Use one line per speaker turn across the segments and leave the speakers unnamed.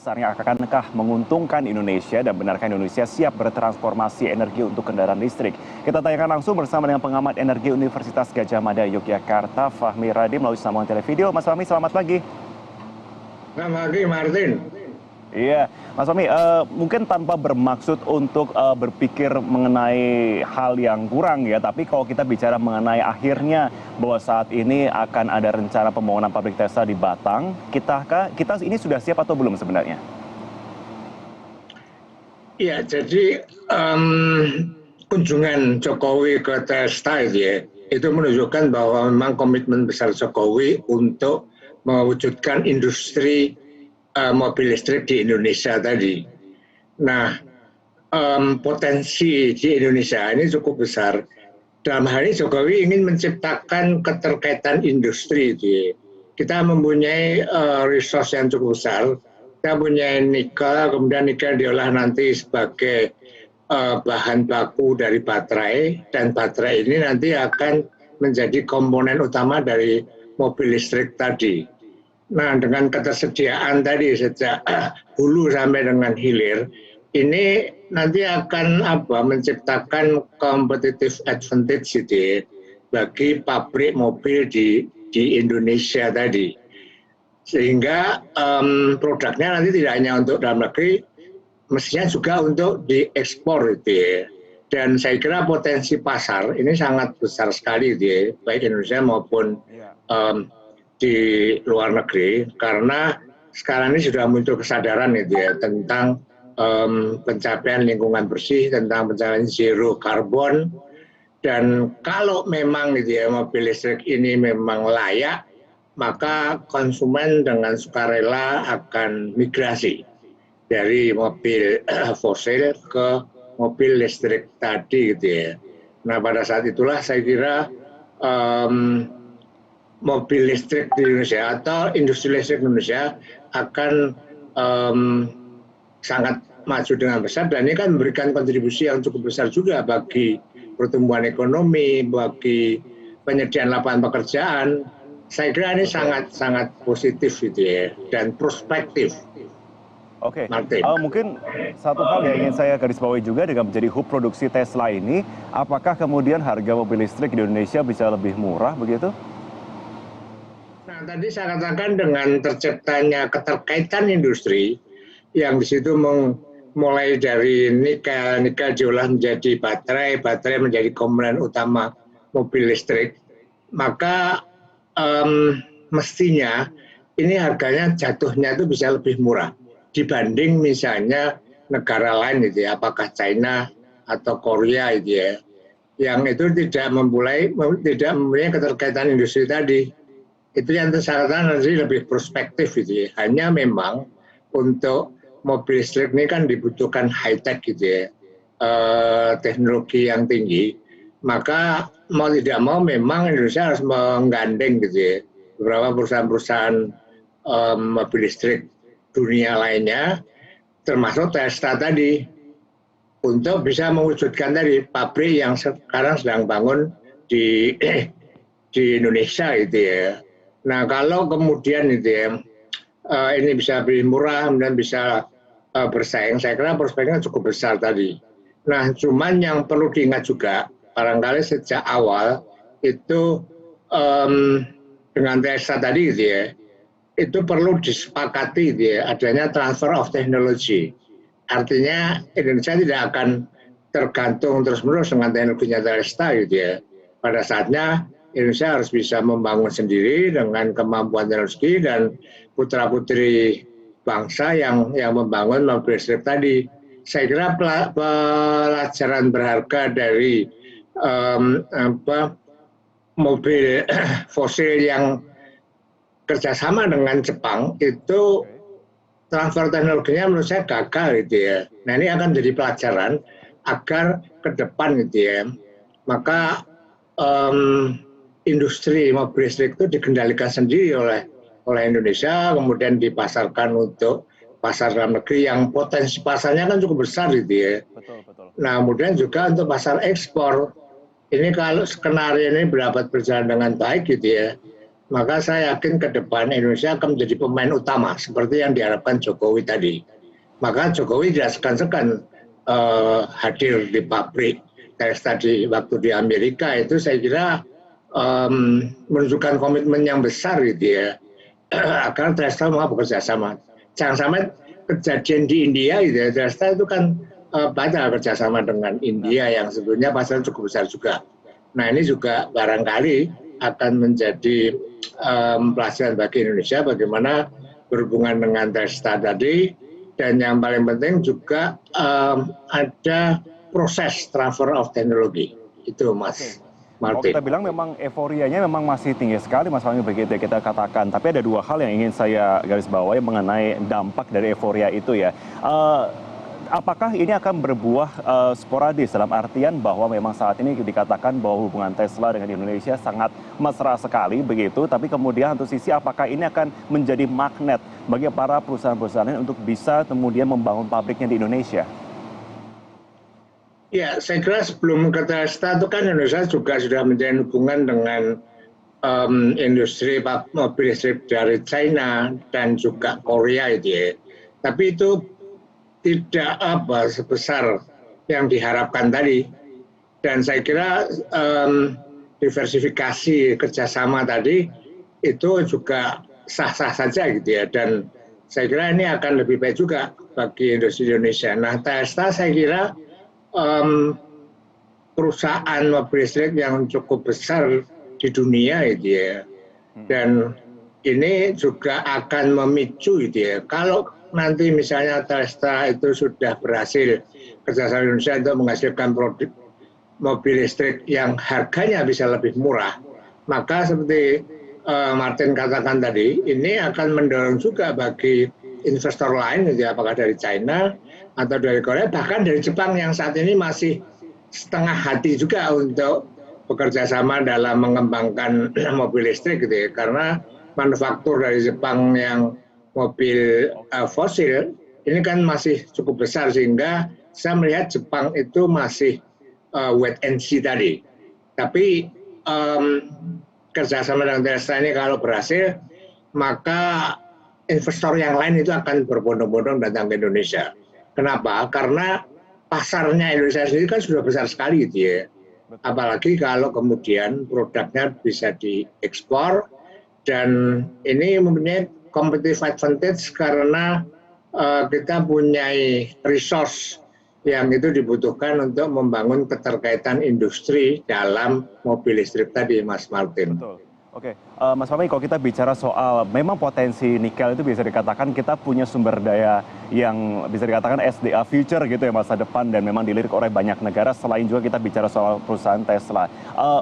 besarnya akankah menguntungkan Indonesia dan benarkah Indonesia siap bertransformasi energi untuk kendaraan listrik? Kita tanyakan langsung bersama dengan pengamat energi Universitas Gadjah Mada Yogyakarta, Fahmi Radi melalui sambungan televideo. Mas Fahmi, selamat pagi.
Selamat pagi, Martin.
Iya, Mas Fahmi, mungkin tanpa bermaksud untuk berpikir mengenai hal yang kurang ya, tapi kalau kita bicara mengenai akhirnya bahwa saat ini akan ada rencana pembangunan pabrik Tesla di Batang, kita ini sudah siap atau belum sebenarnya?
Ya, jadi kunjungan Jokowi ke Tesla itu menunjukkan bahwa memang komitmen besar Jokowi untuk mewujudkan industri mobil listrik di Indonesia tadi. Nah, potensi di Indonesia ini cukup besar. Dalam hal ini Jokowi ingin menciptakan keterkaitan industri. Kita mempunyai resource yang cukup besar. Kita punya nikel, kemudian nikel diolah nanti sebagai bahan baku dari baterai, dan baterai ini nanti akan menjadi komponen utama dari mobil listrik tadi. Nah, dengan ketersediaan tadi sejak hulu sampai dengan hilir, ini nanti akan menciptakan competitive advantage bagi pabrik mobil di Indonesia tadi. Sehingga produknya nanti tidak hanya untuk dalam negeri, mestinya juga untuk diekspor Dan saya kira potensi pasar ini sangat besar sekali baik Indonesia maupun di luar negeri, karena sekarang ini sudah muncul kesadaran tentang pencapaian lingkungan bersih, tentang pencapaian zero karbon, dan kalau memang mobil listrik ini memang layak, maka konsumen dengan sukarela akan migrasi dari mobil fosil ke mobil listrik tadi Nah, pada saat itulah saya kira mobil listrik di Indonesia atau industri listrik Indonesia akan sangat maju dengan besar, dan ini kan memberikan kontribusi yang cukup besar juga bagi pertumbuhan ekonomi, bagi penyediaan lapangan pekerjaan. Saya kira ini sangat positif dan prospektif.
Oke, mungkin satu hal yang ingin saya garis bawahi juga dengan menjadi hub produksi Tesla ini, apakah kemudian harga mobil listrik di Indonesia bisa lebih murah begitu?
Nah, tadi saya katakan dengan terciptanya keterkaitan industri yang di situ mulai dari nikel diolah menjadi baterai menjadi komponen utama mobil listrik, maka mestinya ini harganya jatuhnya itu bisa lebih murah dibanding misalnya negara lain apakah China atau Korea yang itu tidak mempunyai keterkaitan industri tadi. Itu yang saya katakan nanti lebih prospektif Hanya memang untuk mobil listrik ini kan dibutuhkan high tech teknologi yang tinggi. Maka mau tidak mau memang Indonesia harus menggandeng beberapa perusahaan-perusahaan mobil listrik dunia lainnya, termasuk Tesla tadi, untuk bisa mewujudkan tadi pabrik yang sekarang sedang bangun di Indonesia Nah, kalau kemudian ini bisa lebih murah dan bisa bersaing, saya kira prospeknya cukup besar tadi. Nah, cuman yang perlu diingat juga, barangkali sejak awal itu dengan Tesla tadi itu perlu disepakati adanya transfer of technology. Artinya Indonesia tidak akan tergantung terus-menerus dengan teknologinya Tesla Pada saatnya Indonesia harus bisa membangun sendiri dengan kemampuan teknologi, dan putra-putri bangsa yang membangun mobil listrik tadi. Saya kira pelajaran berharga dari mobil fosil yang kerjasama dengan Jepang itu transfer teknologinya menurut saya gagal Nah, ini akan jadi pelajaran agar ke depan maka industri mobil listrik itu dikendalikan sendiri oleh Indonesia, kemudian dipasarkan untuk pasar dalam negeri yang potensi pasarnya kan cukup besar
Betul.
Nah, kemudian juga untuk pasar ekspor. Ini kalau skenario ini berjalan dengan baik maka saya yakin ke depan Indonesia akan menjadi pemain utama seperti yang diharapkan Jokowi tadi. Maka Jokowi tidak segan-segan hadir di pabrik tadi waktu di Amerika itu saya kira menunjukkan komitmen yang besar gitu ya agar Telstra mau bekerja sama. Jangan sampai kejadian di India gitu ya, Telstra itu kan batal kerjasama dengan India yang sebetulnya pasar cukup besar juga. Nah ini juga barangkali akan menjadi pelajaran bagi Indonesia bagaimana berhubungan dengan Telstra tadi, dan yang paling penting juga ada proses transfer of teknologi itu Mas
Kalau
Martin.
kita bilang memang euforianya memang masih tinggi sekali Mas Fahmi begitu kita katakan. Tapi ada dua hal yang ingin saya garis bawahi mengenai dampak dari euforia itu ya. Apakah ini akan berbuah sporadis dalam artian bahwa memang saat ini dikatakan bahwa hubungan Tesla dengan Indonesia sangat mesra sekali begitu, tapi kemudian satu sisi apakah ini akan menjadi magnet bagi para perusahaan-perusahaan lain untuk bisa kemudian membangun pabriknya di Indonesia?
Ya, saya kira sebelum ke Tesla itu kan Indonesia juga sudah menjalin hubungan dengan industri mobil listrik dari China dan juga Korea itu ya. Tapi itu tidak sebesar yang diharapkan tadi. Dan saya kira diversifikasi kerjasama tadi itu juga sah-sah saja gitu ya. Dan saya kira ini akan lebih baik juga bagi industri Indonesia. Nah, Tesla saya kira perusahaan mobil listrik yang cukup besar di dunia gitu ya. Dan ini juga akan memicu gitu ya. Kalau nanti misalnya Tesla itu sudah berhasil kerjasama Indonesia untuk menghasilkan produk mobil listrik yang harganya bisa lebih murah, maka seperti Martin katakan tadi, ini akan mendorong juga bagi investor lain, gitu, apakah dari China atau dari Korea, bahkan dari Jepang yang saat ini masih setengah hati juga untuk bekerja sama dalam mengembangkan mobil listrik, gitu ya, karena manufaktur dari Jepang yang mobil fosil ini kan masih cukup besar sehingga saya melihat Jepang itu masih wait and see tadi. Tapi kerjasama dengan Tesla ini kalau berhasil, maka investor yang lain itu akan berbondong-bondong datang ke Indonesia. Kenapa? Karena pasarnya Indonesia sendiri kan sudah besar sekali gitu ya. Apalagi kalau kemudian produknya bisa diekspor, dan ini mempunyai competitive advantage karena kita punya resource yang itu dibutuhkan untuk membangun keterkaitan industri dalam mobil listrik tadi, Mas Martin.
Betul. Oke, Mas Fahmi, kalau kita bicara soal memang potensi nikel itu bisa dikatakan kita punya sumber daya yang bisa dikatakan SDA future gitu ya masa depan dan memang dilirik oleh banyak negara selain juga kita bicara soal perusahaan Tesla.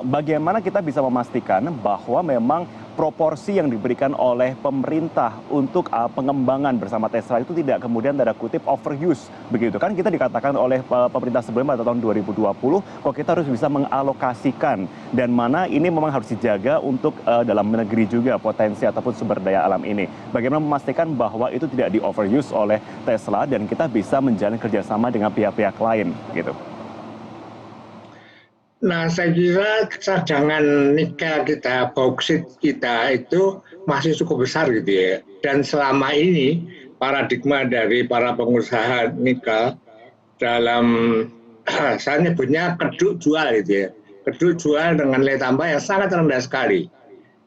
Bagaimana kita bisa memastikan bahwa memang proporsi yang diberikan oleh pemerintah untuk pengembangan bersama Tesla itu tidak kemudian tanda kutip overuse begitu kan kita dikatakan oleh pemerintah sebelumnya pada tahun 2020 kok kita harus bisa mengalokasikan dan mana ini memang harus dijaga untuk dalam negeri juga potensi ataupun sumber daya alam ini. Bagaimana memastikan bahwa itu tidak di overuse oleh Tesla dan kita bisa menjalin kerjasama dengan pihak-pihak lain gitu.
Nah, saya kira cadangan nikel kita, bauksit kita itu masih cukup besar gitu ya. Dan selama ini paradigma dari para pengusaha nikel dalam saya nyebutnya keduk jual gitu ya. Keduk jual dengan nilai tambah yang sangat rendah sekali.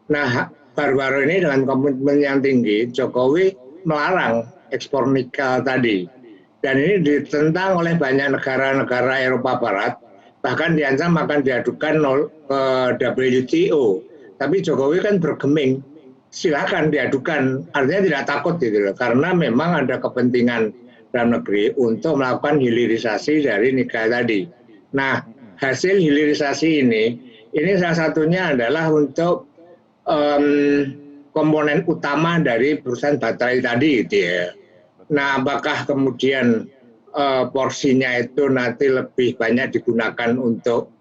Nah, baru-baru ini dengan komitmen yang tinggi, Jokowi melarang ekspor nikel tadi. Dan ini ditentang oleh banyak negara-negara Eropa Barat, bahkan diancam akan diadukan ke WTO. Tapi Jokowi kan bergeming, silakan diadukan, artinya tidak takut gitu loh, karena memang ada kepentingan dalam negeri untuk melakukan hilirisasi dari nikel tadi. Nah, hasil hilirisasi ini salah satunya adalah untuk komponen utama dari perusahaan baterai tadi gitu ya. Nah, apakah kemudian porsinya itu nanti lebih banyak digunakan untuk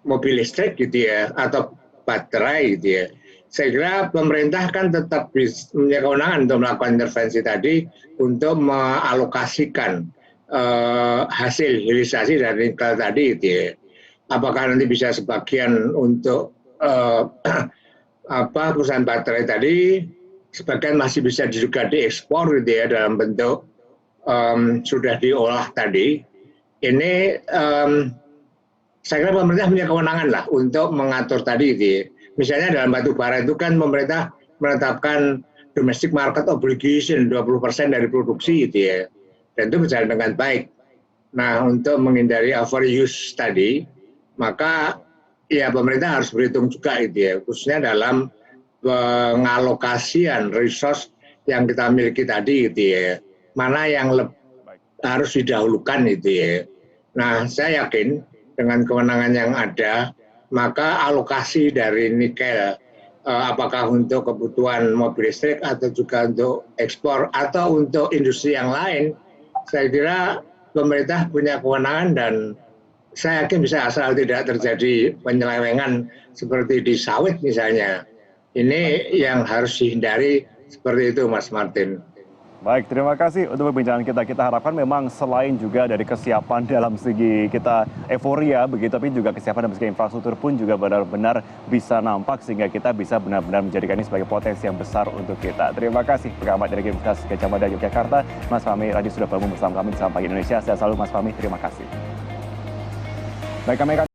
mobil listrik gitu ya, atau baterai gitu ya. Saya kira pemerintah kan tetap punya kewenangan untuk melakukan intervensi tadi untuk mengalokasikan hasil hilirisasi dari nikel tadi gitu ya. Apakah nanti bisa sebagian untuk perusahaan baterai tadi sebagian masih bisa juga diekspor gitu ya dalam bentuk sudah diolah tadi. Ini saya kira pemerintah punya kewenangan lah untuk mengatur tadi gitu ya. Misalnya dalam batu bara itu kan pemerintah menetapkan domestic market obligation 20% dari produksi gitu ya. Dan itu berjalan dengan baik. Nah, untuk menghindari overuse tadi, maka ya pemerintah harus berhitung juga gitu ya, khususnya dalam pengalokasian resource yang kita miliki tadi gitu ya. Mana yang harus didahulukan gitu ya. Nah, saya yakin dengan kewenangan yang ada, maka alokasi dari nikel apakah untuk kebutuhan mobil listrik atau juga untuk ekspor atau untuk industri yang lain, saya kira pemerintah punya kewenangan dan saya yakin bisa asal tidak terjadi penyelewengan seperti di sawit misalnya. Ini yang harus dihindari seperti itu Mas Martin.
Baik, terima kasih untuk perbincangan kita. Kita harapkan memang selain juga dari kesiapan dalam segi kita euforia begitu, tapi juga kesiapan dalam segi infrastruktur pun juga benar-benar bisa nampak sehingga kita bisa benar-benar menjadikan ini sebagai potensi yang besar untuk kita. Terima kasih pengamat dari Universitas Gadjah Mada Yogyakarta, Mas Fahmi Radi sudah bergabung bersama kami di Selamat Pagi Indonesia. Sehat selalu Mas Fahmi, terima kasih. Baik, kami akan